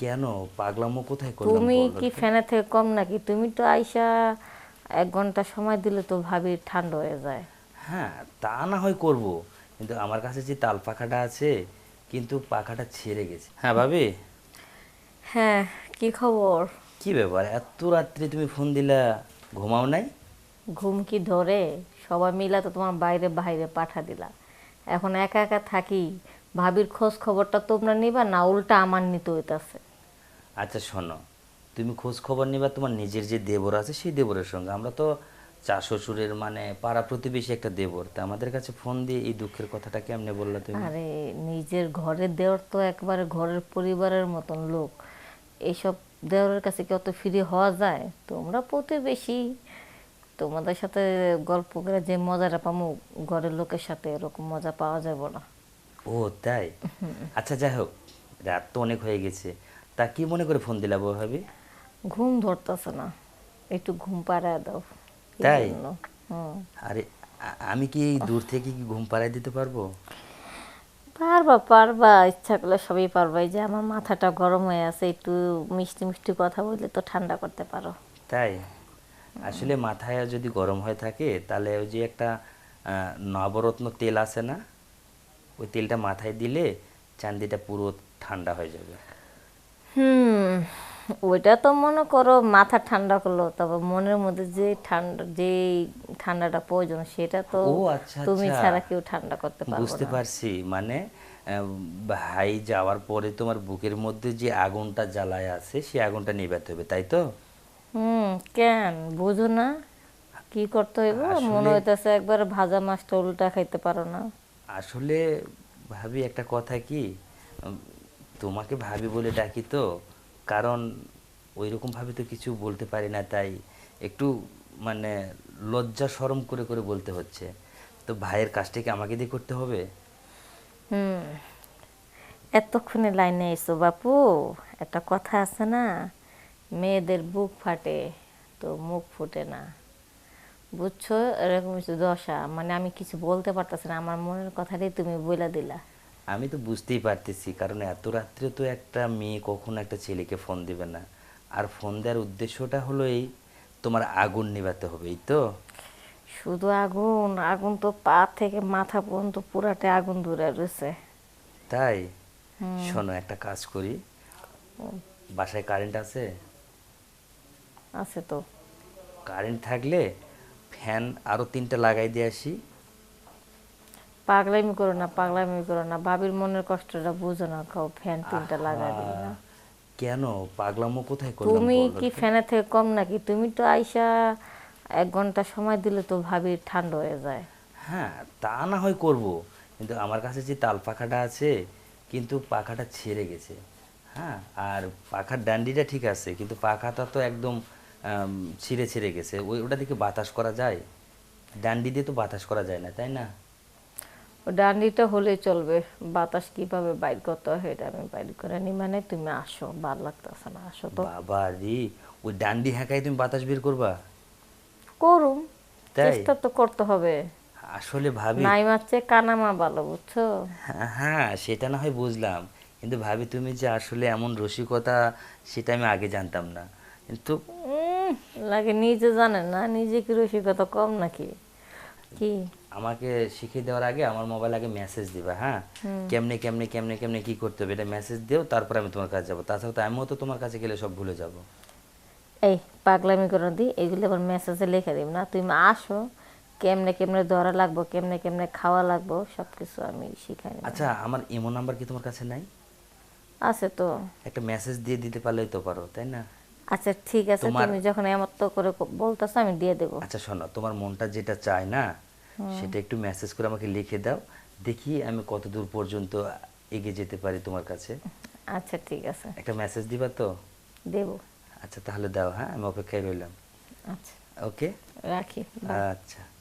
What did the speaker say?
কেন? পাগলামো কোথায় করলাম তুমি বলো কি তো? ফ্যানের থেকে কম নাকি? তুমি তো আইসা 1 ঘন্টা সময় দিলে তো ভাবি ঠান্ডা হয়ে যায়। হ্যাঁ, তা না হয় করব, কিন্তু আমার কাছে যে তাল পাখাটা আছে, কিন্তু পাখাটা ছিঁড়ে গেছে। হ্যাঁ ভাবি, হ্যাঁ, কি খবর? কি ব্যাপার এত রাত্রে তুমি ফোন দিলা? ঘুমাও নাই? ঘুম কি ধরে? সবাই মিলা তো তোমার বাইরে বাইরে পাঠা দিলা। এখন একা একা থাকি, ভাবির খোঁজ খবরটা তোমরা নিবা না উল্টা আমার নিতে হইতাছে? আচ্ছা শোনো, তুমি খোঁজ খবর নিবা তোমার নিজের যে দেবর আছে সেই দেবরের সঙ্গে। আমরা তো চার শ্বশুরের মানে পাড়া প্রতিবেশী একটা দেবর, তা আমাদের কাছে ফোন দিয়ে এই দুঃখের কথাটা কেমনে বললা তুমি? আরে, নিজের ঘরের দেওর তো একবারে ঘরের পরিবারের মতন লোক। এইসব দেওরের কাছে কি অত ফ্রি হওয়া যায়? তোমরা প্রতিবেশী, তোমাদের সাথে গল্প করে যে মজাটা পামু ঘরের লোকের সাথে এরকম মজা পাওয়া যাবে না। ও তাই? আচ্ছা যাই হোক, রাত তো অনেক হয়ে গেছে, তা কি মনে করে ফোন দিলা বউ ভাবি? ঘুম ধরতেছে না, একটু ঘুম পাড়ায় দাও, এই তাই? জন্য। হুম। আরে আমি কি এই দূর থেকে কি ঘুম পাড়ায় দিতে পারবো? পারবা পারবা, ইচ্ছা করলে সবই পারবা। এই যে আমার মাথাটা গরম হয়ে আছে, একটু মিষ্টি মিষ্টি কথা বললে তো ঠান্ডা করতে পারো। তাই? আসলে মাথায় যদি গরম হয়ে থাকে তাহলে ওই যে একটা নবরত্ন তেল আছে না, ওই তেলটা মাথায় দিলে চান্দিটা পুরো ঠান্ডা হয়ে যাবে। হুম, ওইটা তো মনে করো মাথা ঠান্ডা করলো, তবে মনের মধ্যে যে ঠান্ডা, যে ঠান্ডাটা প্রয়োজন সেটা তো ও আচ্ছা তুমি আচ্ছা, ছাড়া কেউ ঠান্ডা করতে পারবো বুঝতে না। পারছি। মানে ভাই যাওয়ার পরে তোমার বুকের মধ্যে যে আগুনটা জ্বালায় আছে সেই আগুনটা নিভাতে হবে, তাই তো? হুম, কেন বুঝো না? কি করতে হইব? মনে আসলে হইতেছে একবার ভাজা মাছটা উল্টা খাইতে পারো না। আসলে ভাবি একটা কথা কি, উম, তোমাকে ভাবি বলে ডাকি তো, কারণ ওইরকম ভাবে তো কিছু বলতে পারি না, তাই একটু মানে লজ্জা শরম করে করে বলতে হচ্ছে। তো ভাইয়ের কাজটা কি আমাকে দিয়ে করতে হবে? হুম, এতক্ষণে লাইনে এসো বাপু। একটা কথা আছে না, মেয়েদের বুক ফাটে তো মুখ ফুটে না। বুঝছো? এরকম কিছু দশা, মানে আমি কিছু বলতে পারতেছি না, আমার মনের কথাটাই তুমি বইলা দিলা। আমি তো বুঝতেই পারতেছি, কারণ এত রাত্রে তো একটা মেয়ে কখনো একটা ছেলেকে ফোন দিবে না। আর ফোন দেওয়ার উদ্দেশ্যটা হলো এই, তোমার আগুন নেভাতে হবে, এই তো? শুধু আগুন? আগুন তো পা থেকে মাথা পর্যন্ত পুরাটা আগুন ধরে রয়েছে। তাই? শোনো একটা কাজ করি, বাসায় কারেন্ট আছে? আছে তো। কারেন্ট থাকলে ফ্যান আরো তিনটা লাগাই দিয়ে আসি। পাগলামি করো না, পাগলামি করো না, ভাবির মনের কষ্টটা বুঝো না, খাও ফ্যান 3টা আহা, লাগাই দিই না। কেন? পাগলামো কোথায় করলাম তুমি বলো কি তো? ফ্যানের থেকে কম নাকি? তুমি তো আইসা 1 ঘন্টা সময় দিলে তো ভাবি ঠান্ডা হয়ে যায়। হ্যাঁ, তা না হয় করব, কিন্তু আমার কাছে যে তাল পাখাটা আছে, কিন্তু পাখাটা ছিঁড়ে গেছে। হ্যাঁ, আর পাখার ডান্ডিটা ঠিক আছে, কিন্তু পাখাটা তো একদম ছিঁড়ে ছিঁড়ে গেছে। ওটা দিকে বাতাস করা যায়? ডান্ডি দিয়ে তো বাতাস করা যায় না, তাই না? ও ডান্ডিটা হলেই চলবে, বাতাস কিভাবে বাইর করতে হয় এটা আমি বাইর করে নি। মানে তুমি আসো, ভাল লাগতেছে না, আসো তো। বাবা রে, ওই ডান্ডি হ্যাঁকাই তুমি বাতাস বের করবা? করুম, তাই? চেষ্টা তো করতে হবে। আসলে ভাবি, নাই মারছে কানামা ভালো, বুঝছো? হ্যাঁ হ্যাঁ, সেটা না হয় বুঝলাম, কিন্তু ভাবি তুমি যে আসলে এমন রসিকতা, সেটা আমি আগে জানতাম না। কিন্তু উম, লাগে নিজে জানেন না, নিজে কি রসিকতা কম নাকি? কি? আমাকে শিখিয়ে দেওয়ার আগে আমার মোবাইল আগে মেসেজ দিবা, হ্যাঁ? কেমনে কেমনে কেমনে কেমনে কি করতে হবে এটা মেসেজ দিও, তারপর আমি তোমার কাছে যাবো। তাছাড়া তো আমিও তো তোমার কাছে গেলে সব ভুলে যাব। এই পাগলামি করে দি, এগুলো আবার মেসেজে লিখে দিব না। তুমি আসো, কেমনে কেমনে ধরা লাগবো, কেমনে কেমনে খাওয়া লাগবো, সব কিছু আমি শিখাই নেব। আচ্ছা, আমার ইমো নাম্বার কি তোমার কাছে নাই? আছে তো। একটা মেসেজ দিয়ে দিতে পারলেই তো পারো, তাই না? আচ্ছা ঠিক আছে, তোমার, তুমি যখন এমন তো করে বলতেছো আমি দিয়ে দেবো। আচ্ছা শোনো, তোমার মনটা যেটা চায় না সেটা একটু মেসেজ করে আমাকে লিখে দাও, দেখি আমি কত দূর পর্যন্ত এগিয়ে যেতে পারি তোমার কাছে। আচ্ছা ঠিক আছে, একটা মেসেজ দিবা তো? দেবো। আচ্ছা তাহলে দাও, হ্যাঁ আমি অপেক্ষায় রইলাম। আচ্ছা, ওকে। রাখি, বাই। আচ্ছা।